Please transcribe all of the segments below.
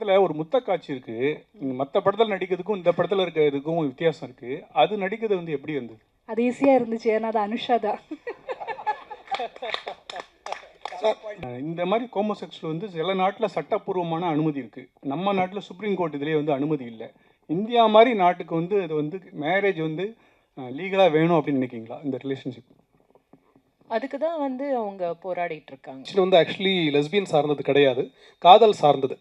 படத்தில் ஒரு முத்த காட்சி இருக்குது. மற்ற படத்தில் நடிக்கிறதுக்கும் இந்த படத்தில் இருக்கிறதுக்கும் வித்தியாசம் இருக்குது. அது நடிக்கிறது வந்து எப்படி இருந்தது? அது ஈஸியாக இருந்துச்சு, ஏன்னா அது அனுஷா தான். இந்த மாதிரி ஹோமோசெக்சுவல் வந்து சில நாட்டில் சட்டப்பூர்வமான அனுமதி இருக்குது. நம்ம நாட்டில் சுப்ரீம் கோர்ட் இதிலே வந்து அனுமதி இல்லை. இந்தியா மாதிரி நாட்டுக்கு வந்து அது வந்து மேரேஜ் வந்து லீகலாக வேணும் அப்படின்னு நினைக்கிங்களா இந்த ரிலேஷன்ஷிப்? அதுக்கு தான் வந்து அவங்க போராடிட்டு இருக்காங்க. இது வந்து ஆக்சுவலி லெஸ்பியன் சார்ந்தது கிடையாது, காதல் சார்ந்தது.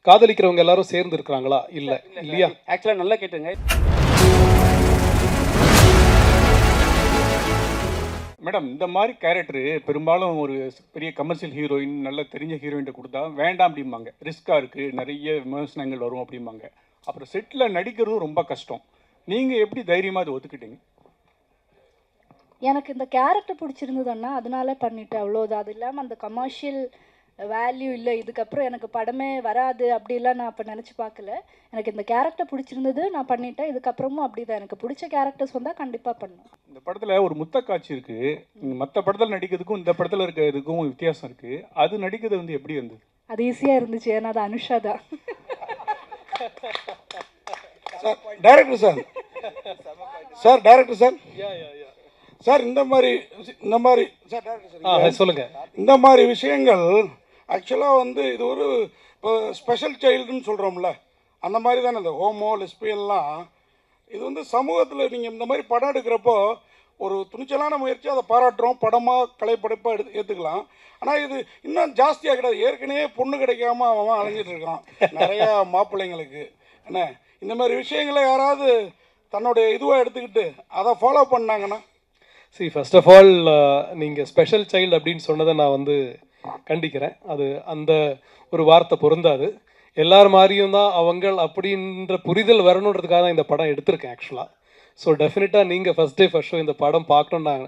காதலிக்கிறவங்க எல்லாரும் சேர்ந்து இருக்கிறாங்களா? இல்லை இல்லையா? ஆக்சுவலாக நல்லா கேட்டுங்க மேடம், இந்த மாதிரி கேரக்டரு பெரும்பாலும் ஒரு பெரிய கமர்ஷியல் ஹீரோயின், நல்ல தெரிஞ்ச ஹீரோயின்ட்ட கொடுத்தா வேண்டாம் அப்படிம்பாங்க. ரிஸ்க்காக இருக்குது, நிறைய விமர்சனங்கள் வரும் அப்படிம்பாங்க. அப்புறம் செட்டில் நடிக்கிறதும் ரொம்ப கஷ்டம். நீங்கள் எப்படி தைரியமாக அதை ஒத்துக்கிட்டீங்க? எனக்கு இந்த கேரக்டர் பிடிச்சிருந்ததுன்னா அதனால பண்ணிட்டேன், அவ்வளோதான். அது இல்லாமல் அந்த கமர்ஷியல் வேல்யூ இல்லை, இதுக்கப்புறம் எனக்கு படமே வராது அப்படிலாம் நான் அப்போ நினச்சி பார்க்கல. எனக்கு இந்த கேரக்டர் பிடிச்சிருந்தது, நான் பண்ணிட்டேன். இதுக்கப்புறமும் அப்படி தான், எனக்கு பிடிச்ச கேரக்டர்ஸ் வந்தால் கண்டிப்பாக பண்ணுவேன். இந்த படத்தில் ஒரு முத்த காட்சி இருக்குது. மற்ற படத்தில் நடிக்கிறதுக்கும் இந்த படத்தில் இருக்கிறதுக்கும் வித்தியாசம் இருக்குது. அது நடிக்கிறது வந்து எப்படி இருந்தது? அது ஈஸியாக இருந்துச்சு, ஏன்னா அது அனுஷா தான். Director sir, sir director sir, sir இந்த மாதிரி சார் டைரக்டர் சார் சொல்லுங்க. இந்த மாதிரி விஷயங்கள் ஆக்சுவலாக வந்து இது ஒரு இப்போ ஸ்பெஷல் சைல்டுன்னு சொல்கிறோம்ல, அந்த மாதிரி தானே இந்த ஹோமோ லெஸ்பியன்லாம். இது வந்து சமூகத்தில் நீங்கள் இந்த மாதிரி படம் எடுக்கிறப்போ ஒரு துணிச்சலான முயற்சி, அதை பாராட்டுறோம், படமாக கலைப்படைப்பாக ஏற்றுக்கலாம். ஆனால் இது இன்னும் ஜாஸ்தியாக கிடையாது. ஏற்கனவே பொண்ணு கிடைக்காம அவன் அலைஞ்சிட்டு இருக்கான் நிறையா மாப்பிள்ளைங்களுக்கு. என்ன இந்த மாதிரி விஷயங்களை யாராவது தன்னுடைய இதுவாக எடுத்துக்கிட்டு அதை ஃபாலோ பண்ணாங்கன்னா? சரி, ஃபர்ஸ்ட் ஆஃப் ஆல் நீங்கள் ஸ்பெஷல் சைல்டு அப்படின்னு சொன்னதை நான் வந்து கண்டிக்கிறேன். அது அந்த ஒரு வார்த்தை பொருந்தாது. எல்லார் மாதிரியும் தான் அவங்கள் அப்படின்ற புரிதல் வரணுன்றதுக்காக தான் இந்த படம் எடுத்திருக்கேன் ஆக்சுவலாக. ஸோ டெஃபினட்டாக நீங்கள் ஃபஸ்ட் டே ஃபஸ்ட் ஷோ இந்த படம் பார்க்கணுன்னு நான்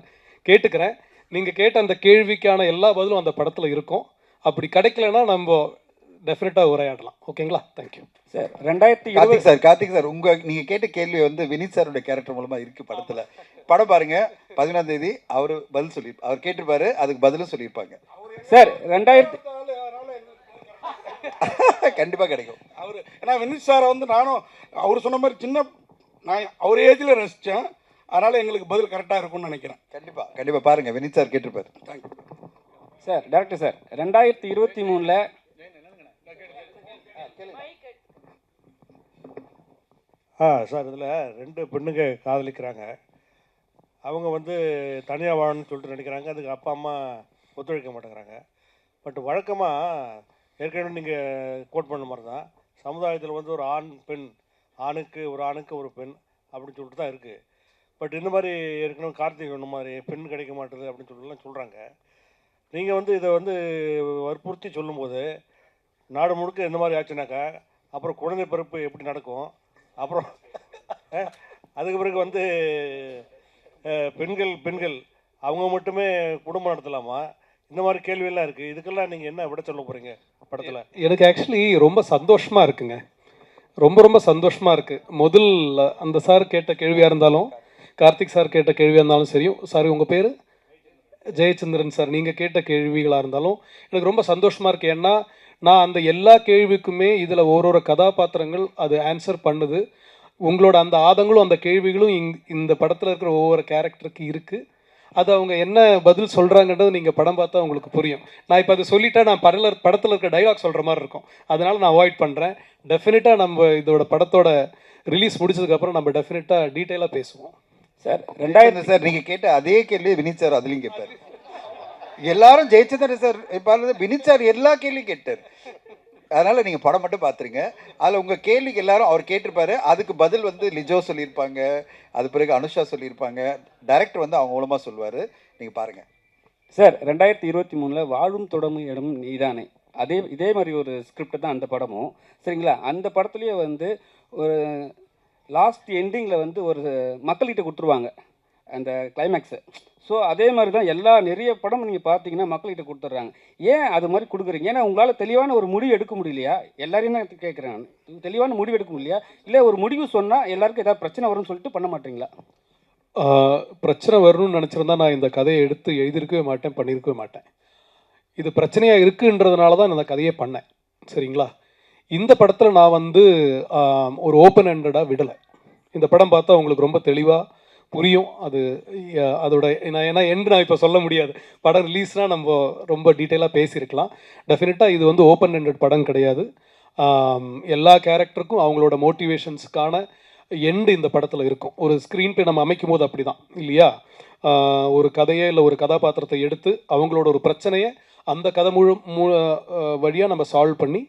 கேட்டுக்கிறேன். நீங்கள் கேட்ட அந்த கேள்விக்கான எல்லா பதிலும் அந்த படத்தில் இருக்கும். அப்படி கிடைக்கலன்னா நம்ம டெஃபினட்டாக உரையாடலாம். ஓகேங்களா? Thank you sir. 2020 கார்த்திக் சார், நீங்கள் கேட்ட கேள்வி வந்து வினித் சாரோட கேரக்டர் மூலமாக இருக்குது படத்தில். படம் பாருங்க, 14ஆம் தேதி அவர் பதில் சொல்லி அவர் கேட்டிருப்பாரு, அதுக்கு பதிலும் சொல்லியிருப்பாங்க சார். 2000 கண்டிப்பாக கிடைக்கும். அவர் ஏன்னா வினித் சாரை வந்து நானும் அவர் சொன்ன மாதிரி நான் அவர் ஏஜில் ரசித்தேன். அதனால் எங்களுக்கு பதில் கரெக்டாக இருக்கும்னு நினைக்கிறேன். கண்டிப்பாக பாருங்கள், வினித் சார் கேட்டிருப்பாரு. Thank you sir. Director sir, 2023 sir, இதில் 2 பெண்ணுங்க காதலிக்கிறாங்க. அவங்க வந்து தனியாக வாழணும்னு சொல்லிட்டு நினைக்கிறாங்க. அதுக்கு அப்பா அம்மா ஒத்துழைக்க மாட்டேங்கிறாங்க. பட் வழக்கமாக ஏற்கனவே நீங்கள் கோட் பண்ண மாதிரி தான் சமுதாயத்தில் வந்து ஒரு ஆண் பெண், ஆணுக்கு ஒரு பெண் அப்படின்னு சொல்லிட்டு தான் இருக்குது. பட் இந்த மாதிரி ஏற்கனவே கார்த்திக் ஒன்று மாதிரி பெண் கிடைக்க மாட்டேது அப்படின்னு சொல்லிட்டுலாம் சொல்கிறாங்க. நீங்கள் வந்து இதை வந்து வற்புறுத்தி சொல்லும்போது நாடு முழுக்க இந்த மாதிரி ஆச்சுனாக்கா அப்புறம் குழந்தை பிறப்பு எப்படி நடக்கும்? அப்புறம் அதுக்கு பிறகு வந்து பெண்கள் அவங்க மட்டுமே குடும்பம் நடத்தலாமா? இந்த மாதிரி கேள்வியெல்லாம் இருக்குது. இதுக்கெல்லாம் நீங்கள் என்ன விட சொல்ல போகிறீங்க படத்தில்? எனக்கு ஆக்சுவலி ரொம்ப சந்தோஷமாக இருக்குங்க. ரொம்ப சந்தோஷமாக இருக்குது. முதல் அந்த சார் கேட்ட கேள்வியாக இருந்தாலும், கார்த்திக் சார் கேட்ட கேள்வியாக இருந்தாலும் சரி, சாரி உங்கள் பேர் ஜெயச்சந்திரன் சார், நீங்கள் கேட்ட கேள்விகளாக இருந்தாலும் எனக்கு ரொம்ப சந்தோஷமாக இருக்குது. ஏன்னா நான் அந்த எல்லா கேள்விக்குமே இதில் ஒரு கதாபாத்திரங்கள் அது ஆன்சர் பண்ணுது. உங்களோட அந்த ஆதங்களும் அந்த கேள்விகளும் இந்த படத்தில் இருக்கிற ஒவ்வொரு கேரக்டருக்கு இருக்குது. அது அவங்க என்ன பதில் சொல்கிறாங்கன்றது நீங்கள் படம் பார்த்தா உங்களுக்கு புரியும். நான் இப்போ அதை சொல்லிட்டா நான் படத்தில் இருக்க டைலாக் சொல்கிற மாதிரி இருக்கும். அதனால் நான் அவாய்ட் பண்ணுறேன். டெஃபினட்டாக நம்ம இதோட படத்தோட ரிலீஸ் முடிச்சதுக்கப்புறம் நம்ம டெஃபினட்டாக டீட்டெயிலாக பேசுவோம். சார் 2000 சார், நீங்கள் கேட்ட அதே கேள்வி வினித் சார் அதுலேயும் கேட்பார். எல்லாரும் ஜெயச்சந்திரன் சார் இப்போ வினித் சார் எல்லா கேள்வியும் கேட்டார். அதனால் நீங்கள் படம் மட்டும் பார்த்துருங்க. அதில் உங்கள் கேள்விக்கு எல்லாரும் அவர் கேட்டிருப்பாரு. அதுக்கு பதில் வந்து லிஜோ சொல்லியிருப்பாங்க, அது பிறகு அனுஷா சொல்லியிருப்பாங்க, டைரக்டர் வந்து அவங்க மூலமாக சொல்லுவார். நீங்கள் பாருங்கள் சார். 2023 வாழும் தொடமும் இடம் நீதானே, இதே மாதிரி ஒரு ஸ்கிரிப்ட் தான் அந்த படமும். சரிங்களா? அந்த படத்துலேயே வந்து ஒரு லாஸ்ட் எண்டிங்கில் வந்து ஒரு மக்கள்கிட்ட கொடுத்துருவாங்க அந்த கிளைமேக்ஸு. ஸோ அதே மாதிரி தான் நிறைய படம் நீங்கள் பார்த்தீங்கன்னா மக்கள்கிட்ட கொடுத்துட்றாங்க. ஏன் அது மாதிரி கொடுக்குறீங்க? ஏன்னா உங்களால் தெளிவான ஒரு முடிவு எடுக்க முடியலையா? எல்லாரையும் தான் கேட்குறேன் நான். தெளிவான முடிவு எடுக்க முடியலையா? இல்லை ஒரு முடிவு சொன்னால் எல்லாருக்கும் ஏதாவது பிரச்சனை வரும்னு சொல்லிட்டு பண்ண மாட்டீங்களா? பிரச்சனை வரணும்னு நினச்சிருந்தா நான் இந்த கதையை எடுத்து எழுதியிருக்கவே மாட்டேன், பண்ணியிருக்கவே மாட்டேன். இது பிரச்சனையாக இருக்குன்றதுனால தான் நான் அந்த கதையை பண்ணேன். சரிங்களா? இந்த படத்தில் நான் வந்து ஒரு ஓப்பன் ஹேண்டடாக விடலை. இந்த படம் பார்த்தா உங்களுக்கு ரொம்ப தெளிவாக புரியும். அது அதோட ஏன்னா நான் இப்போ சொல்ல முடியாது. படம் ரிலீஸ்னால் நம்ம ரொம்ப டீட்டெயிலாக பேசியிருக்கலாம். டெஃபினட்டாக இது வந்து ஓப்பன் ஹேண்டட் படம் கிடையாது. எல்லா கேரக்டருக்கும் அவங்களோட மோட்டிவேஷன்ஸ்க்கான எண்டு இந்த படத்தில் இருக்கும். ஒரு ஸ்க்ரீன் பிளே நம்ம அமைக்கும் போது அப்படி தான் இல்லையா? ஒரு கதையை இல்லை ஒரு கதாபாத்திரத்தை எடுத்து அவங்களோட ஒரு பிரச்சனையை அந்த கதை வழியாக நம்ம சால்வ் பண்ணி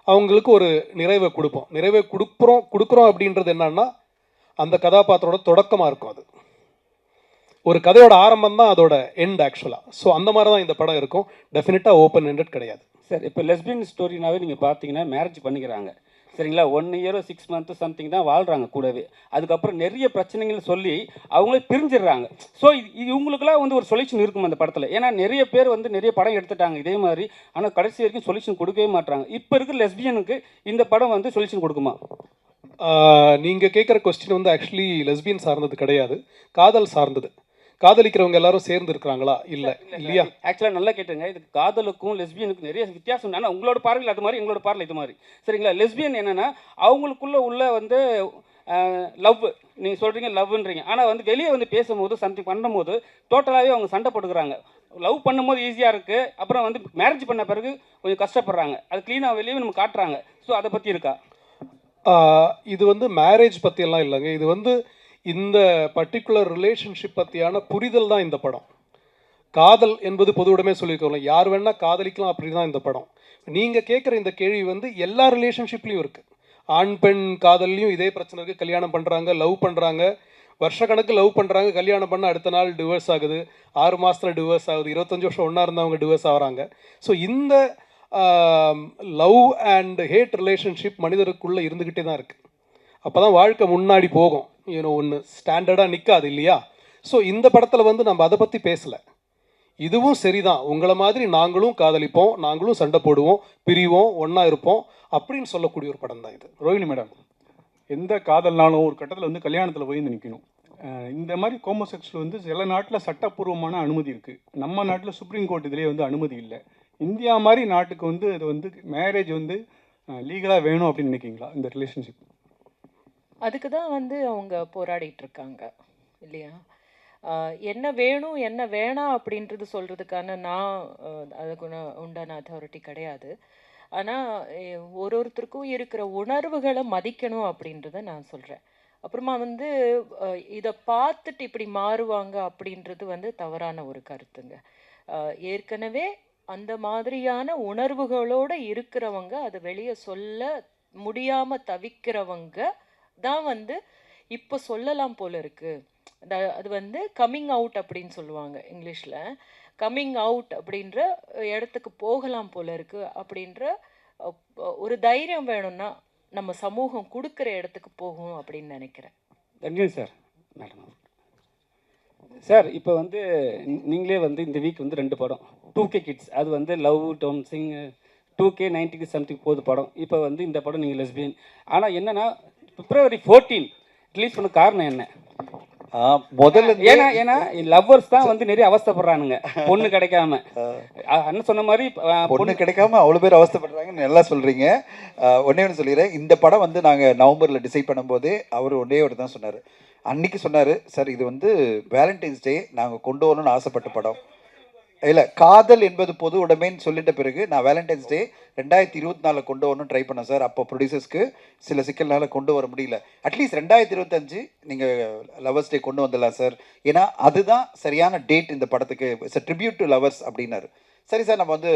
அவங்களுக்கு ஒரு நிறைவை கொடுப்போம். நிறைவை கொடுக்குறோம் அப்படின்றது என்னன்னா அந்த கதாபாத்திரோட தொடக்கமாக இருக்கும். அது ஒரு கதையோட ஆரம்பம் தான் அதோட எண்ட் ஆக்சுவலாக. ஸோ அந்த மாதிரி தான் இந்த படம் இருக்கும். டெஃபினட்டாக ஓப்பன் ஹேண்டட் கிடையாது சார். இப்போ லெஸ்பியன் ஸ்டோரினாவே நீங்கள் பார்த்தீங்கன்னா மேரேஜ் பண்ணிக்கிறாங்க சரிங்களா, 1 இயர் 6 months சம்திங் தான் வாழ்கிறாங்க கூடவே. அதுக்கப்புறம் நிறைய பிரச்சனைகள் சொல்லி அவங்களே பிரிஞ்சிடுறாங்க. ஸோ இவங்களுக்குலாம் வந்து ஒரு சொல்யூஷன் இருக்கும் அந்த படத்தில். ஏன்னா நிறைய பேர் வந்து நிறைய படம் எடுத்துட்டாங்க இதே மாதிரி, ஆனால் கடைசி வரைக்கும் சொல்யூஷன் கொடுக்கவே மாட்டாங்க. இப்போ இருக்கிற லெஸ்பியனுக்கு இந்த படம் வந்து சொல்யூஷன் கொடுக்குமா? நீங்கள் கேட்குற கொஸ்டின் வந்து ஆக்சுவலி லெஸ்பியன் சார்ந்தது கிடையாது, காதல் சார்ந்தது. காதலிக்கிறவங்க எல்லாரும் சேர்ந்து இருக்கிறாங்களா? இல்லை இல்லையா? ஆக்சுவலாக நல்லா கேட்டுங்க. இதுக்கு காதலுக்கும் லெஸ்பியனுக்கும் நிறைய வித்தியாசம். ஆனால் உங்களோட பார்வையில் அது மாதிரி, எங்களோட பார்வையில் இது மாதிரி சரிங்களா. லெஸ்பியன் என்னென்னா அவங்களுக்குள்ள வந்து லவ், நீங்கள் சொல்கிறீங்க லவ்ன்றீங்க, ஆனால் வந்து வெளியே வந்து பேசும்போது சம்திங் பண்ணும்போது டோட்டலாகவே அவங்க சண்டை போட்டுக்கிறாங்க. லவ் பண்ணும்போது ஈஸியாக இருக்குது, அப்புறம் வந்து மேரேஜ் பண்ண பிறகு கொஞ்சம் கஷ்டப்படுறாங்க. அது க்ளீனாக வெளியே நம்ம காட்டுறாங்க. ஸோ அதை பற்றி இருக்கா? இது வந்து மேரேஜ் பற்றியெல்லாம் இல்லைங்க. இது வந்து இந்த பர்டிகுலர் ரிலேஷன்ஷிப் பற்றியான புரிதல் தான் இந்த படம். காதல் என்பது பொது உடமே சொல்லியிருக்கோம்ல, யார் வேணால் காதலிக்கலாம், அப்படி தான் இந்த படம். நீங்கள் கேட்குற இந்த கேள்வி வந்து எல்லா ரிலேஷன்ஷிப்லேயும் இருக்குது. ஆண் பெண் காதல்லையும் இதே பிரச்சனை இருக்குது. கல்யாணம் பண்ணுறாங்க, லவ் பண்ணுறாங்க, வருஷக்கணக்கு லவ் பண்ணுறாங்க, கல்யாணம் பண்ண அடுத்த நாள் டிவோர்ஸ் ஆகுது, 6 மாதத்தில் டிவோர்ஸ் ஆகுது, 25 வருஷம் ஒன்றா இருந்தவங்க டிவோர்ஸ் ஆகிறாங்க. ஸோ இந்த லவ் அண்ட் ஹேட் ரிலேஷன்ஷிப் மனிதருக்குள்ளே இருந்துக்கிட்டே தான் இருக்குது. அப்போ தான் வாழ்க்கை முன்னாடி போகும். ஒன்று ஸ்டாண்டர்டாக நிற்காது இல்லையா? ஸோ இந்த படத்தில் வந்து நம்ம அதை பற்றி பேசலை. இதுவும் சரிதான், உங்களை மாதிரி நாங்களும் காதலிப்போம், நாங்களும் சண்டை போடுவோம், பிரிவோம், ஒன்றா இருப்போம் அப்படின்னு சொல்லக்கூடிய ஒரு படம் தான் இது. ரோஹிணி மேடம், எந்த காதல்னாலும் ஒரு கட்டத்தில் வந்து கல்யாணத்தில் போய் நிற்கணும். இந்த மாதிரி ஹோமோசெக்சுவல் வந்து சில நாட்டில் சட்டப்பூர்வமான அனுமதி இருக்குது. நம்ம நாட்டில் சுப்ரீம் கோர்ட் இதிலே வந்து அனுமதி இல்லை. இந்தியா மாதிரி நாட்டுக்கு வந்து இது வந்து மேரேஜ் வந்து லீகலாக வேணும் அப்படின்னு நினைக்கிங்களா இந்த ரிலேஷன்ஷிப்? அதுக்கு தான் வந்து அவங்க போராடிட்டு இருக்காங்க இல்லையா? என்ன வேணும் என்ன வேணாம் அப்படின்றது சொல்கிறதுக்கான நான் அதுக்கு உண்டான அத்தாரிட்டி கிடையாது. ஆனால் ஒருத்தருக்கும் இருக்கிற உணர்வுகளை மதிக்கணும் அப்படின்றத நான் சொல்கிறேன். அப்புறமா வந்து இதை பார்த்துட்டு இப்படி மாறுவாங்க அப்படின்றது வந்து தவறான ஒரு கருத்துங்க. ஏற்கனவே அந்த மாதிரியான உணர்வுகளோடு இருக்கிறவங்க அதை வெளியே சொல்ல முடியாமல் தவிக்கிறவங்க தான் வந்து இப்போ சொல்லலாம் போல இருக்கு. அது வந்து கம்மிங் அவுட் அப்படின்னு சொல்லுவாங்க இங்கிலீஷில். கம்மிங் அவுட் அப்படின்ற இடத்துக்கு போகலாம் போல இருக்கு அப்படின்ற ஒரு தைரியம் வேணும்னா நம்ம சமூகம் கொடுக்குற இடத்துக்கு போகும் அப்படின்னு நினைக்கிறேன். நன்றி சார். மேடம் சார், இப்போ வந்து நீங்களே வந்து இந்த வீக் வந்து 2 படம் 2K கிட்ஸ், அது வந்து லவ் டவுன்சிங் 2K 90 சம்திங் போகுது படம். இப்போ வந்து இந்த படம் நீங்கள் லெஸ்பியன். ஆனால் என்னென்னா February 14 ரிலீஸ் பண்ண காரணம் என்ன? முதல்ல ஏன்னா லவ்வர்ஸ் தான் வந்து நிறைய அவஸ்தைப்படுறானுங்க பொண்ணு கிடைக்காம. அண்ணன் சொன்ன மாதிரி பொண்ணு கிடைக்காம அவ்வளோ பேர் அவஸ்தைப்படுறாங்கன்னு நல்லா சொல்கிறீங்க. ஒன்றே ஒன்று சொல்லிடுறேன். இந்த படம் வந்து நாங்கள் நவம்பரில் டிசைட் பண்ணும்போது அவர் ஒன்றே ஒரு தான் சொன்னார். அன்றைக்கி சொன்னார், சார் இது வந்து வேலண்டைன்ஸ் டே நாங்கள் கொண்டு வரணும்னு ஆசைப்பட்ட படம். இல்லை, காதல் என்பது பொது உடைமைன்னு சொல்லிட்ட பிறகு நான் வேலண்டைன்ஸ் டே 2024 கொண்டு வரணும்னு ட்ரை பண்ணேன் சார். அப்போ ப்ரொடியூசர்ஸ்க்கு சில சிக்கல்னால கொண்டு வர முடியல. அட்லீஸ்ட் 2025 நீங்கள் லவர்ஸ் டே கொண்டு வந்துடலாம் சார், ஏன்னா அதுதான் சரியான டேட் இந்த படத்துக்கு, இட்ஸ் ட்ரிபியூட் டு லவர்ஸ் அப்படின்னாரு. சரி சார், நம்ம வந்து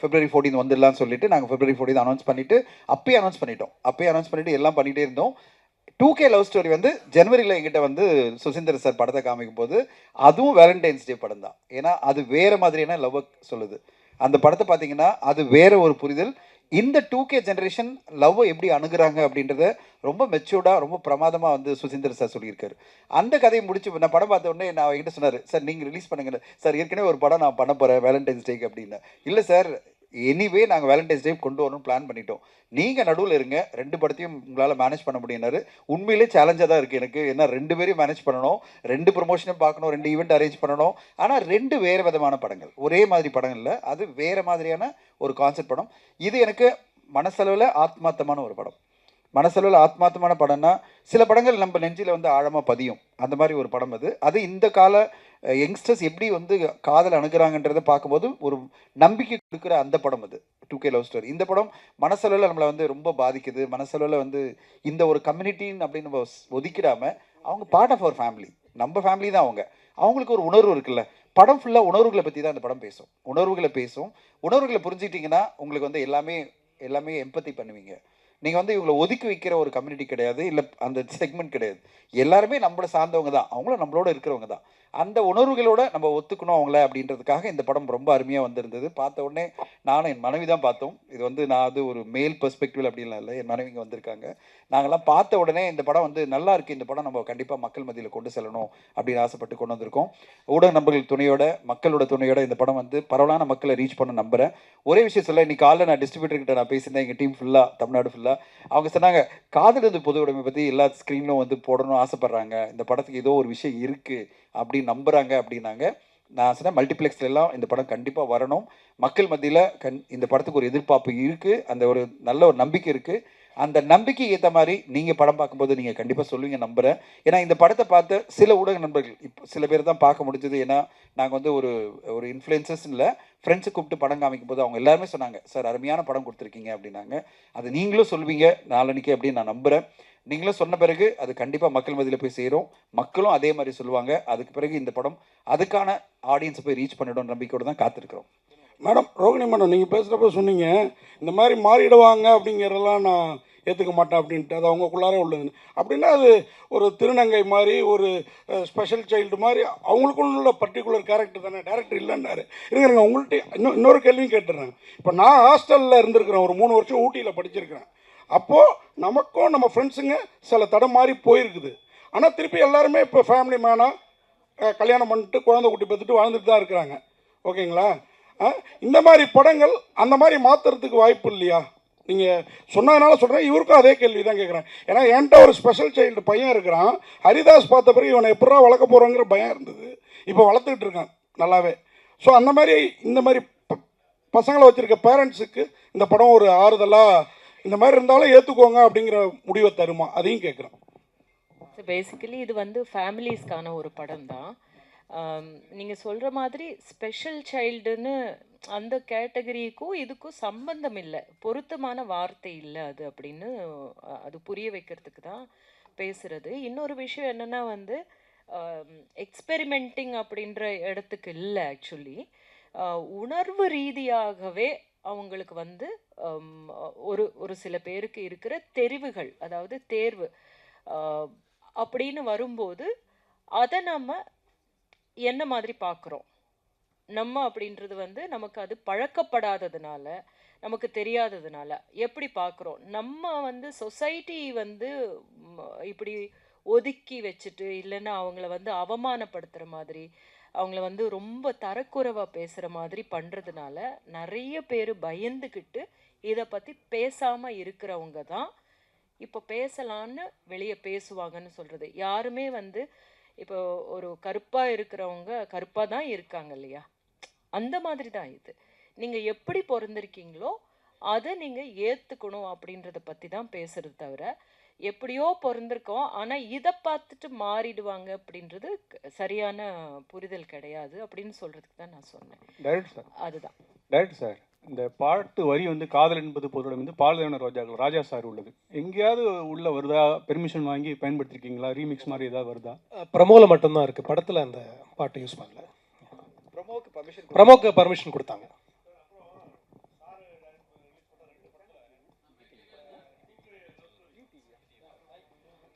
February 14 வந்துடலாம்னு சொல்லிட்டு நாங்கள் February 14 அனௌன்ஸ் பண்ணிவிட்டு அப்பயே அனௌன்ஸ் பண்ணிவிட்டு எல்லாம் பண்ணிகிட்டே இருந்தோம். 2K லவ் ஸ்டோரி வந்து ஜனவரியில் எங்கிட்ட வந்து சுசீந்தர் சார் படத்தை காமிக்கும் போது அதுவும் வேலண்டைன்ஸ் டே படம் தான். ஏன்னா அது வேறு மாதிரியான லவ் சொல்லுது. அந்த படத்தை பார்த்தீங்கன்னா அது வேற ஒரு புரிதல். இந்த 2K ஜென்ரேஷன் லவ்வை எப்படி அணுகுறாங்க அப்படின்றத ரொம்ப மெச்சூர்டாக ரொம்ப பிரமாதமாக வந்து சுசீந்தர் சார் சொல்லியிருக்காரு. அந்த கதையை முடிச்சு நான் படம் பார்த்த உடனே நான் என்கிட்ட சொன்னார், சார் நீங்கள் ரிலீஸ் பண்ணுங்க சார், ஏற்கனவே ஒரு படம் நான் பண்ண போகிறேன் வேலண்டைன்ஸ் டேக்கு அப்படின்னு. இல்லை சார், எனிவே நாங்கள் வேலண்டைன்ஸ் டே கொண்டு வரணும்னு பிளான் பண்ணிட்டோம், நீங்கள் நடுவில் இருங்க, 2 படத்தையும் உங்களால் மேனேஜ் பண்ண முடியும்னாரு. உண்மையிலே சேலஞ்சாக தான் இருக்குது எனக்கு. ஏன்னா 2 பேரையும் மேனேஜ் பண்ணணும், 2 ப்ரொமோஷனும் பார்க்கணும், 2 ஈவெண்ட் அரேஞ்ச் பண்ணணும். ஆனால் 2 வேறு விதமான படங்கள், ஒரே மாதிரி படம் இல்லை, அது வேறு மாதிரியான ஒரு கான்செப்ட் படம். இது எனக்கு மனசளவில் ஆத்மார்த்தமான ஒரு படம். மனசளவில் ஆத்மார்த்தமான படம்னா சில படங்கள் நம்ம நெஞ்சில் வந்து ஆழமாக பதியும். அந்த மாதிரி ஒரு படம் அது. அது இந்த கால யங்ஸ்டர்ஸ் எப்படி வந்து காதல் அணுகிறாங்கன்றதை பார்க்கும்போது ஒரு நம்பிக்கை கொடுக்குற அந்த படம் அது 2K லவ் ஸ்டோரி. இந்த படம் மனசளவில் நம்மளை வந்து ரொம்ப பாதிக்குது. மனசளவில் வந்து இந்த ஒரு கம்யூனிட்டின்னு அப்படின்னு நம்ம ஒதுக்கிடாம அவங்க பார்ட் ஆஃப் அவர் ஃபேமிலி, நம்ம ஃபேமிலி தான் அவங்க. அவங்களுக்கு ஒரு உணர்வு இருக்குல்ல. படம் ஃபுல்லாக உணர்வுகளை பற்றி தான் அந்த படம் பேசும். உணர்வுகளை புரிஞ்சுக்கிட்டிங்கன்னா உங்களுக்கு வந்து எல்லாமே எம்பத்தி பண்ணுவீங்க. நீங்கள் வந்து இவங்களை ஒதுக்கி வைக்கிற ஒரு கம்யூனிட்டி கிடையாது, இல்லை அந்த செக்மெண்ட் கிடையாது. எல்லாருமே நம்மளை சார்ந்தவங்க தான், அவங்களும் நம்மளோட இருக்கிறவங்க தான். அந்த உணர்வுகளோட நம்ம ஒத்துக்கணும் அவங்கள அப்படின்றதுக்காக இந்த படம் ரொம்ப அருமையாக வந்திருந்தது. பார்த்த உடனே நானும் என் மனைவி தான் பார்த்தோம். இது வந்து நான் அது ஒரு மேல் பெர்ஸ்பெக்டிவ் அப்படின்லாம் இல்லை, என் மனைவி இங்கே வந்திருக்காங்க. நாங்கள்லாம் பார்த்த உடனே இந்த படம் வந்து நல்லா இருக்குது, இந்த படம் நம்ம கண்டிப்பாக மக்கள் மத்தியில் கொண்டு செல்லணும் அப்படின்னு ஆசைப்பட்டு கொண்டு வந்திருக்கோம். ஊடக நண்பர்கள் துணையோட, மக்களோட துணையோட இந்த படம் வந்து பரவலான மக்களை ரீச் பண்ண நம்புகிறேன். ஒரே விஷயம் சொல்ல, இன்னைக்கு காலைல நான் டிஸ்ட்ரிபியூட்டர்கிட்ட நான் பேசியிருந்தேன், எங்கள் டீம் ஃபுல்லாக, தமிழ்நாடு ஃபுல்லாக. அவங்க சொன்னாங்க காதல் வந்து பொது உடைமை பற்றி எல்லா ஸ்க்ரீனும் வந்து போடணும்னு ஆசைப்பட்றாங்க, இந்த படத்துக்கு ஏதோ ஒரு விஷயம் இருக்குது அப்படின்னு நம்புகிறாங்க அப்படின்னாங்க. நான் சொன்னேன் மல்டிப்ளெக்ஸ்ல எல்லாம் இந்த படம் கண்டிப்பாக வரணும். மக்கள் மத்தியில் இந்த படத்துக்கு ஒரு எதிர்பார்ப்பு இருக்குது, அந்த ஒரு நல்ல ஒரு நம்பிக்கை இருக்குது. அந்த நம்பிக்கைக்கு ஏற்ற மாதிரி நீங்கள் படம் பார்க்கும்போது நீங்கள் கண்டிப்பாக சொல்லுவீங்க நம்புகிறேன். ஏன்னா இந்த படத்தை பார்த்து சில ஊடக நண்பர்கள் இப்போ சில பேர் தான் பார்க்க முடிஞ்சது. ஏன்னா நாங்கள் வந்து ஒரு இன்ஃப்ளூயன்சர்ஸ் இல்லை, ஃப்ரெண்ட்ஸை கூப்பிட்டு படம் காமிக்கும் போது அவங்க எல்லாருமே சொன்னாங்க, சார் அருமையான படம் கொடுத்துருக்கீங்க அப்படின்னாங்க. அது நீங்களும் சொல்வீங்க நாளன்னைக்கு அப்படின்னு நான் நம்புகிறேன். நீங்களும் சொன்ன பிறகு அது கண்டிப்பாக மக்கள் மத்தியில் போய் சேரும், மக்களும் அதே மாதிரி சொல்லுவாங்க. அதுக்கு பிறகு இந்த படம் அதுக்கான ஆடியன்ஸை போய் ரீச் பண்ணிடும் நம்பிக்கையோடு தான் காத்திருக்கிறோம். மேடம், ரோகிணி மேடம், நீங்கள் பேசுகிறப்ப சொன்னீங்க இந்த மாதிரி மாறிடுவாங்க அப்படிங்கிறதெல்லாம் நான் ஏற்றுக்க மாட்டேன் அப்படின்ட்டு. அது அவங்களுக்குள்ளாரே உள்ளதுன்னு. அப்படின்னா அது ஒரு திருநங்கை மாதிரி, ஒரு ஸ்பெஷல் சைல்டு மாதிரி அவங்களுக்குள்ள பர்டிகுலர் கேரக்டர் தானே, டேரக்டர் இல்லைன்னாரு. இருங்க உங்கள்கிட்ட இன்னொரு கேள்வியும் கேட்டுடுறேன். இப்போ நான் ஹாஸ்டலில் இருந்திருக்கிறேன், ஒரு 3 வருஷம் ஊட்டியில் படிச்சிருக்கிறேன். அப்போது நமக்கும் நம்ம ஃப்ரெண்ட்ஸுங்க சில தடம் மாதிரி போயிருக்குது. ஆனால் திருப்பி எல்லாருமே இப்போ ஃபேமிலி மேனாக கல்யாணம் பண்ணிட்டு குழந்தை குட்டி பெற்றுட்டு வாழ்ந்துட்டு தான் இருக்கிறாங்க. ஓகேங்களா? இந்த மாதிரி படங்கள் அந்த மாதிரி மாற்றுறதுக்கு வாய்ப்பு இல்லையா? நீங்கள் சொன்னதுனால சொல்கிறேன். இவருக்கும் அதே கேள்வி தான் கேட்குறேன். ஏன்னா என்கிட்ட ஒரு ஸ்பெஷல் சைல்டு பையன் இருக்கிறான். ஹரிதாஸ் பார்த்த பிறகு இவனை எப்படா வளர்க்க போகிறோங்கிற பயம் இருந்தது. இப்போ வளர்த்துக்கிட்டு இருக்கான் நல்லாவே. ஸோ அந்த மாதிரி இந்த மாதிரி பசங்களை வச்சுருக்க பேரண்ட்ஸுக்கு இந்த படம் ஒரு ஆறுதலாக, இந்த மாதிரி இருந்தாலும் ஏற்றுக்கோங்க அப்படிங்கிற முடிவை தருமா, அதையும் கேட்குறேன். ஸோ பேசிக்கலி இது வந்து ஃபேமிலிஸ்க்கான ஒரு படம் தான். நீங்கள் சொல்கிற மாதிரி ஸ்பெஷல் சைல்டுன்னு அந்த கேட்டகரிக்கும் இதுக்கும் சம்பந்தம் இல்லை, பொருத்தமான வார்த்தை இல்லை அது அப்படின்னு அது புரிய வைக்கிறதுக்கு தான் பேசுகிறது. இன்னொரு விஷயம் என்னென்னா வந்து எக்ஸ்பெரிமெண்டிங் அப்படின்ற இடத்துக்கு இல்லை. ஆக்சுவலி உணர்வு ரீதியாகவே அவங்களுக்கு வந்து ஒரு சில பேருக்கு இருக்கிற தெரிவுகள், அதாவது தேர்வு அப்படின்னு வரும்போது அதை நம்ம என்ன மாதிரி பார்க்குறோம் நம்ம அப்படின்றது வந்து நமக்கு அது பழக்கப்படாததுனால, நமக்கு தெரியாததுனால எப்படி பார்க்குறோம். நம்ம வந்து சொசைட்டி வந்து இப்படி ஒதுக்கி வச்சுட்டு, இல்லைன்னா அவங்கள வந்து அவமானப்படுத்துகிற மாதிரி, அவங்கள வந்து ரொம்ப தரக்குறைவாக பேசுகிற மாதிரி பண்ணுறதுனால நிறைய பேர் பயந்துக்கிட்டு இதை பற்றி பேசாமல் இருக்கிறவங்க தான் இப்போ பேசலான்னு வெளியே பேசுவாங்கன்னு சொல்கிறது. யாருமே வந்து இப்போ ஒரு கருப்பாக இருக்கிறவங்க கருப்பாக தான் இருக்காங்க இல்லையா, அந்த மாதிரி தான் இது. நீங்கள் எப்படி பிறந்திருக்கீங்களோ அதை நீங்கள் ஏற்றுக்கணும் அப்படின்றத பற்றி தான் பேசுகிறது தவிர, எப்படியோ பிறந்திருக்கோம் ஆனால் இதை பார்த்துட்டு மாறிடுவாங்க அப்படின்றது சரியான புரிதல் கிடையாது அப்படின்னு சொல்கிறதுக்கு தான் நான் சொன்னேன். டைரக்டர் சார், அதுதான் டைரக்டர் சார், இந்த பாட்டு வரி வந்து காதல் என்பது பொதுவோட வந்து பாலதேவன ரோஜாக்கள் ராஜா சார் உள்ளது எங்கேயாவது உள்ள வருதா? பெர்மிஷன் வாங்கி பயன்படுத்திருக்கீங்களா? ரீமிக்ஸ் மாதிரி ஏதாவது வருதா? ப்ரமோவில் மட்டும்தான் இருக்குது, படத்தில் அந்த பாட்டு யூஸ் பண்ணல. ப்ரமோக்கு பர்மிஷன் கொடுத்தாங்க.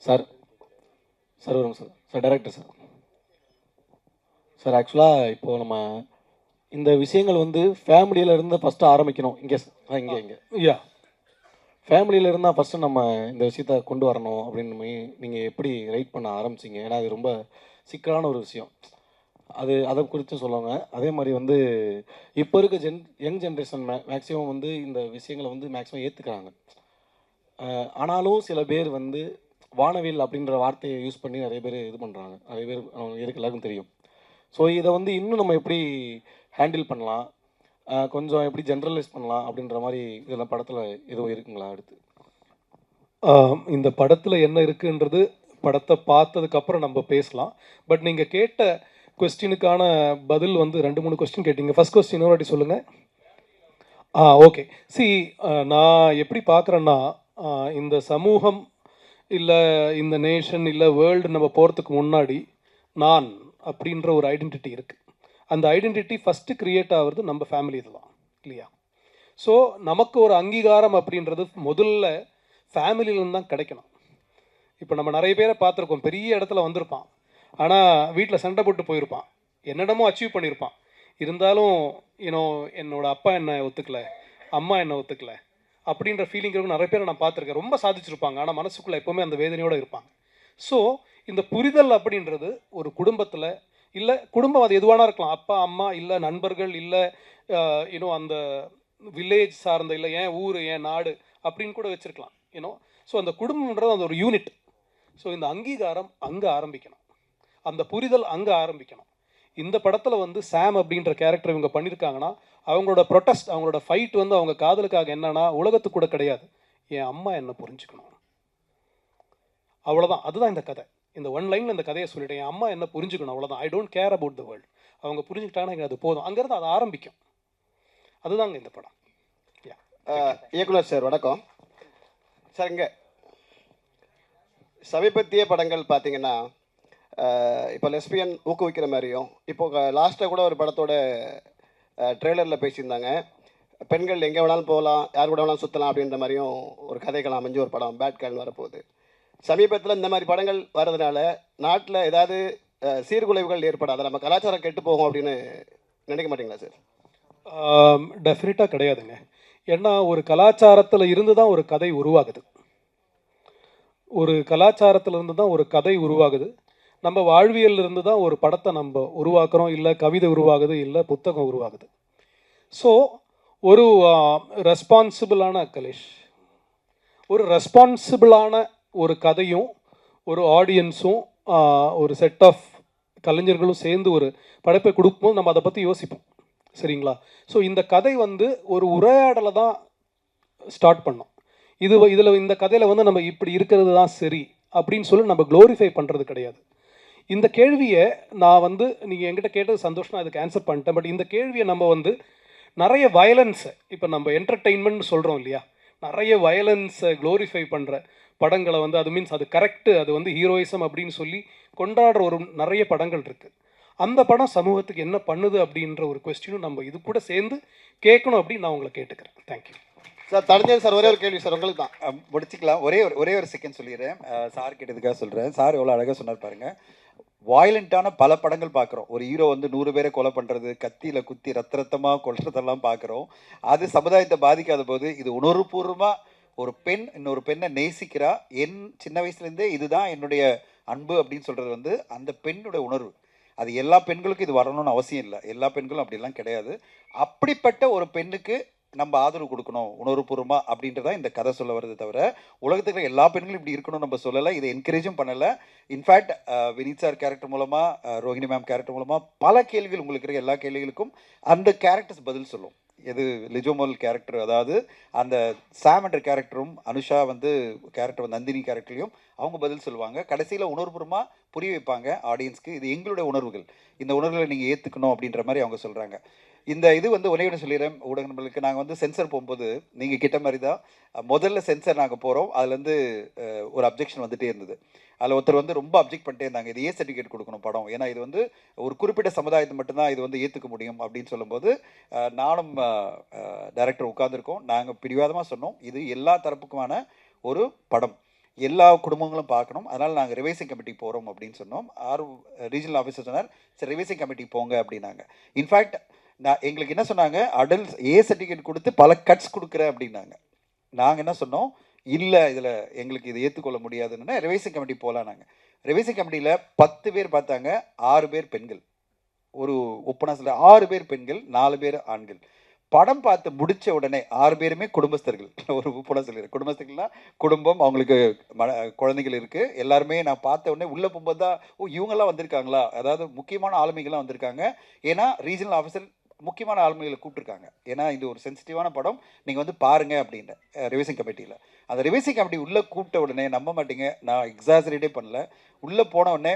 சார் சார் வரும் sir. Sir director sir. Sir ஆக்சுவலாக இப்போது நம்ம இந்த விஷயங்கள் வந்து ஃபேமிலியிலேருந்து ஃபஸ்ட்டு ஆரம்பிக்கணும். இங்கே யா ஃபேமிலியில் இருந்தால் ஃபஸ்ட்டு நம்ம இந்த விஷயத்த கொண்டு வரணும் அப்படின்னு நீங்கள் எப்படி ரைட் பண்ண ஆரம்பிச்சிங்க? ஏன்னா அது ரொம்ப சிக்கலான ஒரு விஷயம். அதை குறித்து சொல்லுவாங்க. அதே மாதிரி வந்து இப்போ இருக்க யங் ஜென்ரேஷன் மேக்ஸிமம் வந்து இந்த விஷயங்களை வந்து மேக்ஸிமம் ஏற்றுக்கிறாங்க. ஆனாலும் சில பேர் வந்து வானவில் அப்படின்ற வார்த்தையை யூஸ் பண்ணி நிறைய பேர் இது பண்ணுறாங்க. நிறைய பேர் அவங்க எல்லாருக்கும் தெரியும். ஸோ இதை வந்து இன்னும் நம்ம எப்படி ஹேண்டில் பண்ணலாம்? கொஞ்சம் எப்படி ஜென்ரலைஸ் பண்ணலாம் அப்படின்ற மாதிரி இதெல்லாம் படத்தில் எதுவும் இருக்குங்களா அடுத்து? இந்த படத்தில் என்ன இருக்குன்றது படத்தை பார்த்ததுக்கப்புறம் நம்ம பேசலாம். பட் நீங்கள் கேட்ட கொஸ்டினுக்கான பதில் வந்து 2-3 கொஸ்டின் கேட்டீங்க. ஃபர்ஸ்ட் கொஸ்டின் ஒரு வாட்டி சொல்லுங்கள். ஓகே. நான் எப்படி பார்க்குறேன்னா, இந்த சமூகம் இல்லை இந்த நேஷன் இல்லை வேர்ல்டு நம்ம போகிறதுக்கு முன்னாடி நான் அப்படின்ற ஒரு ஐடென்டிட்டி இருக்குது. அந்த ஐடென்டிட்டி ஃபஸ்ட்டு க்ரியேட் ஆகிறது நம்ம ஃபேமிலி தான் இல்லையா? ஸோ நமக்கு ஒரு அங்கீகாரம் அப்படின்றது முதல்ல ஃபேமிலியிலேருந்து தான் கிடைக்கணும். இப்போ நம்ம நிறைய பேரை பார்த்துருக்கோம், பெரிய இடத்துல வந்திருப்பான், ஆனால் வீட்டில் சண்டை போட்டு போயிருப்பான், என்னிடமும் அச்சீவ் பண்ணியிருப்பான். இருந்தாலும் என்னோட அப்பா என்னை ஒத்துக்கலை, அம்மா என்னை ஒத்துக்கலை அப்படின்ற ஃபீலிங் இருக்கும். நிறைய பேரை நான் பார்த்துருக்கேன், ரொம்ப சாதிச்சிருப்பாங்க, ஆனால் மனசுக்குள்ளே எப்போவுமே அந்த வேதனையோடு இருப்பாங்க. ஸோ இந்த புரிதல் அப்படின்றது ஒரு குடும்பத்தில் இல்லை, குடும்பம் அது எதுவானா இருக்கலாம், அப்பா அம்மா இல்லை நண்பர்கள் இல்லை அந்த வில்லேஜ் சார்ந்த இல்லை ஏன் ஊர் ஏன் நாடு அப்படின்னு கூட வச்சுருக்கலாம். ஸோ அந்த குடும்பம்ன்றது அந்த ஒரு யூனிட். ஸோ இந்த அங்கீகாரம் அங்கே ஆரம்பிக்கணும், அந்த புரிதல் அங்கே ஆரம்பிக்கணும். இந்த படத்தில் வந்து சாம் அப்படின்ற கேரக்டர் இவங்க பண்ணியிருக்காங்கன்னா, அவங்களோட ப்ரொட்டஸ்ட், அவங்களோட ஃபைட் வந்து அவங்க காதலுக்காக என்னன்னா, உலகத்துக்கு கூட கிடையாது, என் அம்மா என்ன புரிஞ்சுக்கணும், அவ்வளோதான். அதுதான் இந்த கதை. இந்த ஒன் லைனில் இந்த கதையை சொல்லிட்டேன், என் அம்மா என்ன புரிஞ்சுக்கணும், அவ்வளோதான். I don't care about the world. அவங்க புரிஞ்சுக்கிட்டாங்கன்னா எனக்கு அது போதும். அங்கேருந்து அது ஆரம்பிக்கும். அதுதாங்க இந்த படம். இயக்குனர் சார் வணக்கம் சார். இங்கே சமீபத்திய படங்கள் பார்த்தீங்கன்னா, இப்போ லெஸ்பியன் ஊக்குவிக்கிற மாதிரியும், இப்போ லாஸ்ட்டாக கூட ஒரு படத்தோட ட்ரெய்லரில் பேசியிருந்தாங்க, பெண்கள் எங்கே வேணாலும் போகலாம், யார் கூட வேணாலும் சுற்றலாம் அப்படின்ற மாதிரியும் ஒரு கதைகள் அமைஞ்சு ஒரு படம் பேட் கேர்ள்னு வரப்போகுது. சமீபத்தில் இந்த மாதிரி படங்கள் வர்றதுனால நாட்டில் ஏதாவது சீர்குலைவுகள் ஏற்படாது, நம்ம கலாச்சாரம் கெட்டு போகும் அப்படின்னு நினைக்க மாட்டீங்களா சார்? டெஃபினட்டாக கிடையாதுங்க. ஏன்னா ஒரு கலாச்சாரத்தில் இருந்து தான் ஒரு கதை உருவாகுது, ஒரு கலாச்சாரத்தில் இருந்து தான் ஒரு கதை உருவாகுது. நம்ம வாழ்வியல் இருந்து தான் ஒரு படத்தை நம்ம உருவாக்குறோம், இல்லை கவிதை உருவாகுது, இல்லை புத்தகம் உருவாகுது. ஸோ ஒரு ரெஸ்பான்சிபிளான ஒரு ரெஸ்பான்சிபிளான ஒரு கதையும் ஒரு ஆடியன்ஸும் ஒரு செட் ஆஃப் கலைஞர்களும் சேர்ந்து ஒரு படைப்பை கொடுக்கும்போது நம்ம அதை பற்றி யோசிப்போம், சரிங்களா? ஸோ இந்த கதை வந்து ஒரு உரையாடலை தான் ஸ்டார்ட் பண்ணோம். இதில் இந்த கதையில் வந்து நம்ம இப்படி இருக்கிறது தான் சரி அப்படின்னு சொல்லி நம்ம க்ளோரிஃபை பண்ணுறது கிடையாது. இந்த கேள்வியை நான் வந்து நீங்கள் என்கிட்ட கேட்டது சந்தோஷம், அதுக்கு ஆன்சர் பண்ணிட்டேன். பட் இந்த கேள்வியை நம்ம வந்து நிறைய வயலன்ஸை, இப்போ நம்ம என்டர்டெயின்மெண்ட் சொல்கிறோம் இல்லையா, நிறைய வயலன்ஸை க்ளோரிஃபை பண்ணுற படங்களை வந்து அது மீன்ஸ் அது கரெக்டு, அது வந்து ஹீரோயிசம் அப்படின்னு சொல்லி கொண்டாடுற ஒரு நிறைய படங்கள் இருக்குது. அந்த படம் சமூகத்துக்கு என்ன பண்ணுது அப்படின்ற ஒரு கொஸ்டினும் நம்ம இது கூட சேர்ந்து கேட்கணும் அப்படின்னு நான் உங்களை கேட்டுக்கிறேன். Thank you sir. தனிஞ்சன் சார், ஒரே ஒரு கேள்வி சார் உங்களுக்கு தான். முடிச்சுக்கலாம். ஒரே ஒரு செகண்ட் சொல்லிடுறேன். சார் கேட்டதுக்காக சொல்கிறேன். சார் எவ்வளோ அழகாக சொன்னார் பாருங்க. வாயலண்ட்டான பல படங்கள் பார்க்குறோம். ஒரு ஹீரோ வந்து 100 பேரை கொலை பண்ணுறது, கத்தியில் குத்தி ரத்தமாக கொல்றதெல்லாம் பார்க்குறோம். அது சமுதாயத்தை பாதிக்காத போது இது உணர்வுபூர்வமாக ஒரு பெண் இன்னொரு பெண்ணை நேசிக்கிறா, என் சின்ன வயசுலேருந்தே இதுதான் என்னுடைய அன்பு அப்படின்னு சொல்கிறது வந்து அந்த பெண்ணுடைய உணர்வு. அது எல்லா பெண்களுக்கும் இது வரணும்னு அவசியம் இல்லை, எல்லா பெண்களும் அப்படிலாம் கிடையாது. அப்படிப்பட்ட ஒரு பெண்ணுக்கு நம்ம ஆதரவு கொடுக்கணும் உணர்வுபூர்வமாக அப்படின்றதான் இந்த கதை சொல்ல வருது. தவிர உலகத்துக்கு எல்லா பெண்களும் இப்படி இருக்கணும்னு நம்ம சொல்லலை, இதை என்கரேஜும் பண்ணலை. இன்ஃபேக்ட் வினித் சார் கேரக்டர் மூலமாக, ரோஹிணி மேம் கேரக்டர் மூலமாக பல கேள்விகள், உங்களுக்கு இருக்க எல்லா கேள்விகளுக்கும் அந்த கேரக்டர்ஸ் பதில் சொல்லும். எது லிஜோமல் கேரக்டர், அதாவது அந்த சாம் என்ற கேரக்டரும் அனுஷா வந்து கேரக்டர் நந்தினி கேரக்டர்லையும் அவங்க பதில் சொல்லுவாங்க. கடைசியில் உணர்வுபூர்வமாக புரிய வைப்பாங்க ஆடியன்ஸ்க்கு, இது எங்களுடைய உணர்வுகள், இந்த உணர்வுகளை நீங்கள் ஏற்றுக்கணும் அப்படின்ற மாதிரி அவங்க சொல்கிறாங்க. இந்த இது வந்து ஒரே ஒன்று சொல்லிடுறேன் ஊடக நண்பர்களுக்கு. நாங்கள் வந்து சென்சர் போகும்போது நீங்கள் கிட்ட மாதிரி தான் முதல்ல சென்சர் நாங்கள் போகிறோம், அதுலேருந்து ஒரு அப்ஜெக்ஷன் வந்துகிட்டே இருந்தது. அதில் ஒருத்தர் வந்து ரொம்ப அப்ஜெக்ட் பண்ணிட்டே இருந்தாங்க, இது சர்டிஃபிகேட் கொடுக்கணும் படம், ஏன்னா இது வந்து ஒரு குறிப்பிட்ட சமுதாயத்தை மட்டும்தான் இது வந்து ஏற்றுக்க முடியும் அப்படின்னு சொல்லும்போது நானும் டைரக்டர் உட்காந்துருக்கோம். நாங்கள் பிடிவாதமாக சொன்னோம், இது எல்லா தரப்புக்குமான ஒரு படம், எல்லா குடும்பங்களும் பார்க்கணும், அதனால் நாங்கள் ரிவைசிங் கமிட்டி போகிறோம் அப்படின்னு சொன்னோம். ரீஜனல் ஆஃபீஸர் சொன்னார், சரி ரிவைசிங் கமிட்டி போங்க அப்படின்னாங்க. இன்ஃபேக்ட் எங்களுக்கு என்ன சொன்னாங்க, அடல்ட்ஸ் சர்டிஃபிகேட் கொடுத்து பல கட்ஸ் கொடுக்குறேன் அப்படின்னாங்க. நாங்கள் என்ன சொன்னோம், இல்லை இதில் எங்களுக்கு இதை ஏற்றுக்கொள்ள முடியாதுன்னா ரிவைசிங் கமிட்டி போகலாம். நாங்கள் ரிவைசிங் கமிட்டியில் 10 பேர் பார்த்தாங்க, 6 பேர் பெண்கள். ஒரு ஒப்பனாசில் 6 பேர் பெண்கள், 4 பேர் ஆண்கள். படம் பார்த்து முடித்த உடனே 6 பேருமே குடும்பஸ்தர்கள். ஒரு ஒப்பனாக சொல்லிடுறேன், குடும்பஸ்தர்கள்னா குடும்பம், அவங்களுக்கு குழந்தைகள் இருக்குது. எல்லாருமே நான் பார்த்த உடனே உள்ளே போகும்போது தான், ஓ இவங்கெல்லாம் வந்திருக்காங்களா, அதாவது முக்கியமான ஆளுமைகள்லாம் வந்திருக்காங்க. ஏன்னா ரீஜனல் ஆஃபீஸர் முக்கியமான ஆளுமைகளை கூப்பிட்டுருக்காங்க. ஏன்னா இது ஒரு சென்சிட்டிவான படம், நீங்கள் வந்து பாருங்கள் அப்படின்னு ரிவைசிங் கமிட்டியில். அந்த ரிவைசிங் கமிட்டி உள்ளே கூப்பிட்ட உடனே நம்ப மாட்டீங்க, நான் எக்ஸாசரேட்டே பண்ணல. உள்ளே போன உடனே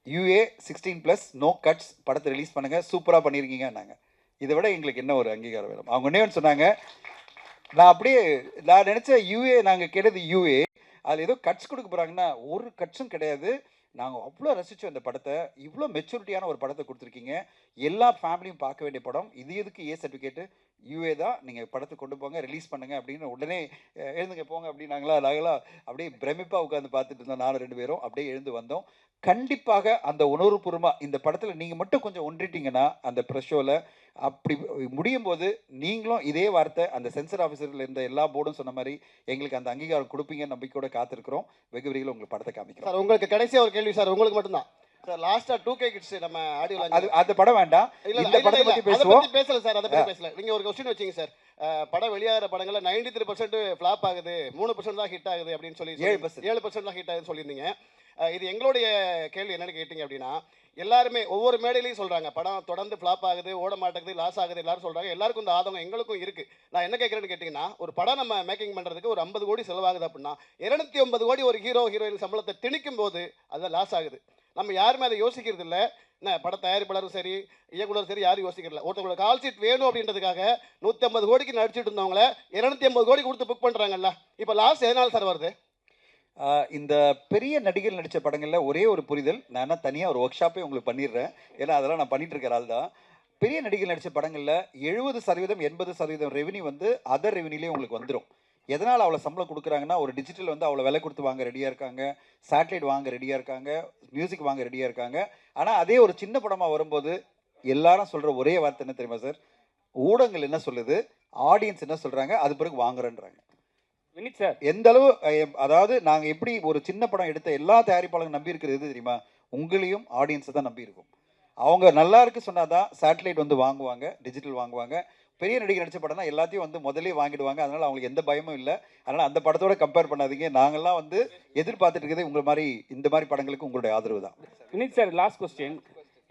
UA 16+ நோ கட்ஸ், படத்தை ரிலீஸ் பண்ணுங்கள், சூப்பராக பண்ணியிருக்கீங்கன்னாங்க. இதை விட எங்களுக்கு என்ன ஒரு அங்கீகாரம் வேணும்? அவங்க ஒன்றே ஒன்று சொன்னாங்க. நான் நினச்சேன் UA, நாங்கள் கேட்டது UA, அதில் ஏதோ கட்ஸ் கொடுக்க போகிறாங்கன்னா ஒரு கட்ஸும் கிடையாது. நாங்கள் அவ்வளோ ரசித்தோம் இந்த படத்தை. இவ்வளோ மெச்சூரிட்டியான ஒரு படத்தை கொடுத்துருக்கீங்க. எல்லா ஃபேமிலியும் பார்க்க வேண்டிய படம். இது எதுக்கு A சர்டிஃபிகேட்டு? UA தான், நீங்கள் படத்தை கொண்டு போங்க, ரிலீஸ் பண்ணுங்கள் அப்படின்னு உடனே எழுந்துங்க போங்க அப்படின்னாங்களா. நாங்களாம் அப்படியே பிரமிப்பாக உட்காந்து பார்த்துட்டு இருந்தோம். 4 பேரும் அப்படியே எழுந்து வந்தோம். கண்டிப்பாக அந்த உணர்வுபூர்வமாக இந்த படத்தில் நீங்கள் மட்டும் கொஞ்சம் ஒன்றிட்டீங்கன்னா அந்த ப்ரெஷ் ஷோவில் அப்படி முடியும் போது நீங்களும் இதே வார்த்தை அந்த சென்சர் ஆஃபீஸரில் இருந்த எல்லா போர்டும் சொன்ன மாதிரி எங்களுக்கு அந்த அங்கீகாரம் கொடுப்பீங்கன்னு நம்பிக்கையோட காத்திருக்கிறோம். வெகு விரைவில் உங்களுக்கு படத்தை காமிக்கிறோம். சார் உங்களுக்கு கடைசியாக ஒரு கேள்வி சார், உங்களுக்கு மட்டும்தான் சார். லாஸ்ட்டாக 2K கிட்ஸ் நம்ம ஆடியோ அந்த படம் வேண்டாம், இந்த படத்தை பற்றி பேசுவோம். பேசல சார், அதை பற்றி பேசல. நீங்கள் ஒரு கொஸ்டின் வச்சிங்க சார், படம் வெளியாகிற படங்களில் 93% ஃப்ளாப் ஆகுது, 3% தான் ஹிட் ஆகுது அப்படின்னு சொல்லி 7% தான் ஹிட் ஆகுதுன்னு சொல்லியிருந்தீங்க. இது எங்களுடைய கேள்வி என்னன்னு கேட்டிங்க அப்படின்னா, எல்லாருமே ஒவ்வொரு மேடையிலையும் சொல்கிறாங்க படம் தொடர்ந்து ஃப்ளாப் ஆகுது, ஓட மாட்டேங்குது, லாஸ் ஆகுது, எல்லாரும் சொல்கிறாங்க. எல்லாருக்கும் இந்த ஆதங்கம் எங்களுக்கும் இருக்குது. நான் என்ன கேட்குறேன்னு கேட்டிங்கன்னா, ஒரு படம் நம்ம மேக்கிங் பண்ணுறதுக்கு ஒரு 50 கோடி செலவாகுது அப்படின்னா 250 கோடி ஒரு ஹீரோயின் சம்பளத்தை திணிக்கும் போது அது லாஸ் ஆகுது. நம்ம யாருமே அதை யோசிக்கிறது இல்லை. என்ன பட தயாரிப்பாளரும் சரி, இயக்குனரும் சரி, யாரும் யோசிக்கிறல. ஒருத்தவங்களோட கால் ஷீட் வேணும் அப்படின்றதுக்காக 150 கோடிக்கு நடிச்சிட்டு இருந்தவங்கள 250 கோடி கொடுத்து புக் பண்ணுறாங்கல்ல. இப்போ லாஸ் எதனால சார் வருது? இந்த பெரிய நடிகர் நடித்த படங்களில் ஒரே ஒரு புரிதல், நான் தனியாக ஒரு ஒர்க் ஷாப்பே உங்களுக்கு பண்ணிடுறேன். ஏன்னா அதெல்லாம் நான் பண்ணிட்டு இருக்கிற ஆள் தான். பெரிய நடிகர் நடித்த படங்களில் 70% 80% ரெவன்யூ வந்து அதர் ரெவன்யூலேயே உங்களுக்கு வந்துடும். எதனால் அவ்வளோ சம்பளம் கொடுக்குறாங்கன்னா, ஒரு டிஜிட்டல் வந்து அவ்வளோ விலை கொடுத்து வாங்க ரெடியாக இருக்காங்க, சேட்டலைட் வாங்க ரெடியாக இருக்காங்க, மியூசிக் வாங்க ரெடியாக இருக்காங்க. ஆனால் அதே ஒரு சின்ன படமாக வரும்போது எல்லாரும் சொல்கிற ஒரே வார்த்தை என்ன தெரியுமா சார்? ஊடகங்கள் என்ன சொல்லுது, ஆடியன்ஸ் என்ன சொல்கிறாங்க, அது பிறகு வாங்குறேன்றாங்க. வினித் சார், எந்த அளவு அதாவது நாங்கள் எப்படி ஒரு சின்ன படம் எடுத்த எல்லா தயாரிப்பாளரும் நம்பி இருக்கிறது எது தெரியுமா? உங்களையும் ஆடியன்ஸை தான் நம்பி இருக்கும். அவங்க நல்லா இருக்கு சொன்னால் தான் சேட்டலைட் வந்து வாங்குவாங்க, டிஜிட்டல் வாங்குவாங்க. பெரிய நடிகர் நடித்த படம்னா எல்லாத்தையும் வந்து முதலே வாங்கிடுவாங்க. அதனால் அவங்களுக்கு எந்த பயமும் இல்லை. அதனால் அந்த படத்தோட கம்பேர் பண்ணாதீங்க. நாங்கள்லாம் வந்து எதிர்பார்த்துட்டு இருக்கிறதே உங்களை மாதிரி இந்த மாதிரி படங்களுக்கு உங்களுடைய ஆதரவு தான். வினித் சார், லாஸ்ட் கொஸ்டின்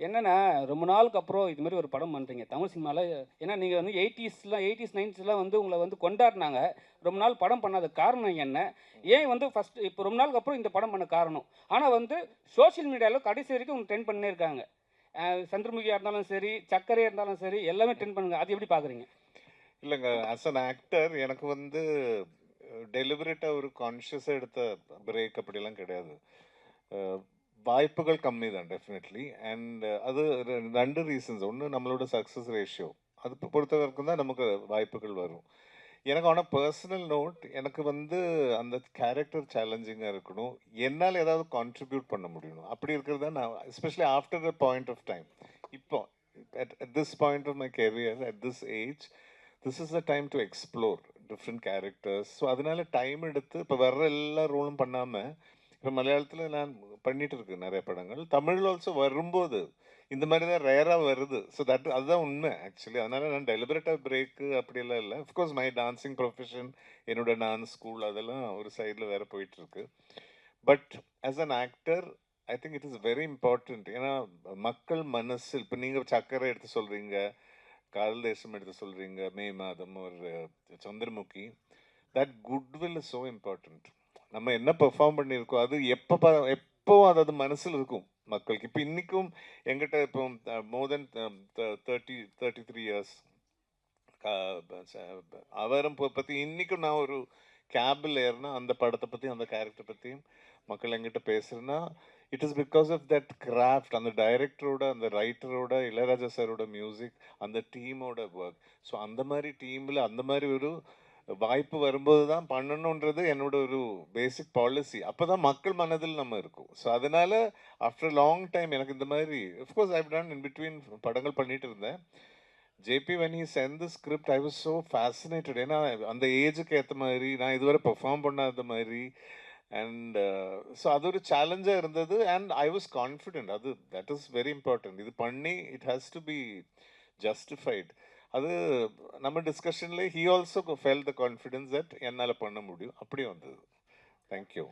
என்னென்னா, ரொம்ப நாளுக்கு அப்புறம் இது மாதிரி ஒரு படம் பண்ணுறீங்க தமிழ் சினிமாவில். ஏன்னா நீங்கள் வந்து 80s 90s வந்து உங்களை வந்து கொண்டாடினாங்க. ரொம்ப நாள் படம் பண்ணாத காரணம் என்ன? ஏன் வந்து ஃபஸ்ட்டு இப்போ ரொம்ப நாளுக்கு அப்புறம் இந்த படம் பண்ண காரணம்? ஆனால் வந்து சோஷியல் மீடியாவில் கடைசி வரைக்கும் அவங்க ட்ரெண்ட் பண்ணே இருக்காங்க. சந்திரமுகியாக இருந்தாலும் சரி, சக்கரையாக இருந்தாலும் சரி, எல்லாமே ட்ரெண்ட் பண்ணுங்க. அது எப்படி பார்க்குறீங்க? இல்லைங்க, ஆஸ் அன் ஆக்டர் எனக்கு வந்து டெலிபரேட்டாக ஒரு கான்ஷியஸாக எடுத்த பிரேக் அப்படிலாம் கிடையாது. வாய்ப்புகள் கம்மி தான் டெஃபினெட்லி. அண்ட் அது 2 ரீசன்ஸ். ஒன்று நம்மளோட சக்ஸஸ் ரேஷியோ, அது பொறுத்த வரைக்கும் தான் நமக்கு வாய்ப்புகள் வரும். எனக்கு ஆனால் பர்சனல் நோட், எனக்கு வந்து அந்த கேரக்டர் சேலஞ்சிங்காக இருக்கணும், என்னால் ஏதாவது கான்ட்ரிபியூட் பண்ண முடியணும். அப்படி இருக்கிறது தான் நான், especially after the point of time, இப்போ at this point of my career, at this age, this is the time to explore different characters. So அதனால டைம் எடுத்து இப்போ வர்ற எல்லா ரோலும் பண்ணாமல், இப்போ மலையாளத்தில் நான் பண்ணிட்டு இருக்கேன் நிறைய படங்கள், தமிழ் ஆல்சோ வரும்போது இந்த மாதிரி தான் ரேராக வருது. ஸோ அதுதான் உண்மை ஆக்சுவலி. அதனால நான் டெலிபரேட்டாக பிரேக்கு அப்படியெல்லாம் இல்லை. அஃப்கோர்ஸ் மை டான்ஸிங் ப்ரொஃபஷன், என்னோட டான்ஸ் ஸ்கூல் அதெல்லாம் ஒரு சைடில் வேறு போயிட்டுருக்கு. But as an actor I think it is very important. ஏன்னா மக்கள் மனசு, இப்போ நீங்கள் சக்கரை எடுத்து சொல்கிறீங்க, காதல் தேசம் எடுத்து சொல்கிறீங்க, மே மாதம், ஒரு Chandramukhi, that goodwill is so important. நம்ம என்ன பெர்ஃபார்ம் பண்ணியிருக்கோம் அது எப்போ அது மனசில் இருக்கும் மக்களுக்கு. இப்போ இன்றைக்கும் எங்கிட்ட இப்போ மோர் தென் 33 இயர்ஸ் அவரும் பற்றி இன்றைக்கும் நான் ஒரு கேபில் ஏறினா அந்த படத்தை பற்றி அந்த கேரக்டர் பற்றியும் மக்கள் எங்கிட்ட பேசுகிறேன்னா, it is because of that craft, அந்த டைரக்டரோட, அந்த ரைட்டரோட, இளையராஜா சாரோட மியூசிக், அந்த டீமோட ஒர்க். ஸோ அந்த மாதிரி டீமில் அந்த மாதிரி ஒரு வாய்ப்பு வரும்போது தான் பண்ணணுன்றது என்னோட ஒரு பேசிக் பாலிசி. அப்போ தான் மக்கள் மனதில் நம்ம இருக்கும். ஸோ அதனால் ஆஃப்டர் லாங் டைம் எனக்கு இந்த மாதிரி, of course I've done in between படங்கள் பண்ணிட்டு இருந்தேன். JP when he sent the script I was so fascinated. ஏன்னா அந்த ஏஜுக்கு ஏற்ற மாதிரி நான் இதுவரை பெர்ஃபார்ம் பண்ணாத மாதிரி. அண்ட் ஸோ அது ஒரு சேலஞ்சாக இருந்தது. And I was confident. அது தட் இஸ் வெரி இம்பார்ட்டன்ட். இது பண்ணி it has to be justified. அது நம்ம டிஸ்கஷன்லேயே he also felt the confidence that என்னால் பண்ண முடியும். அப்படி வந்தது. தேங்க்யூ.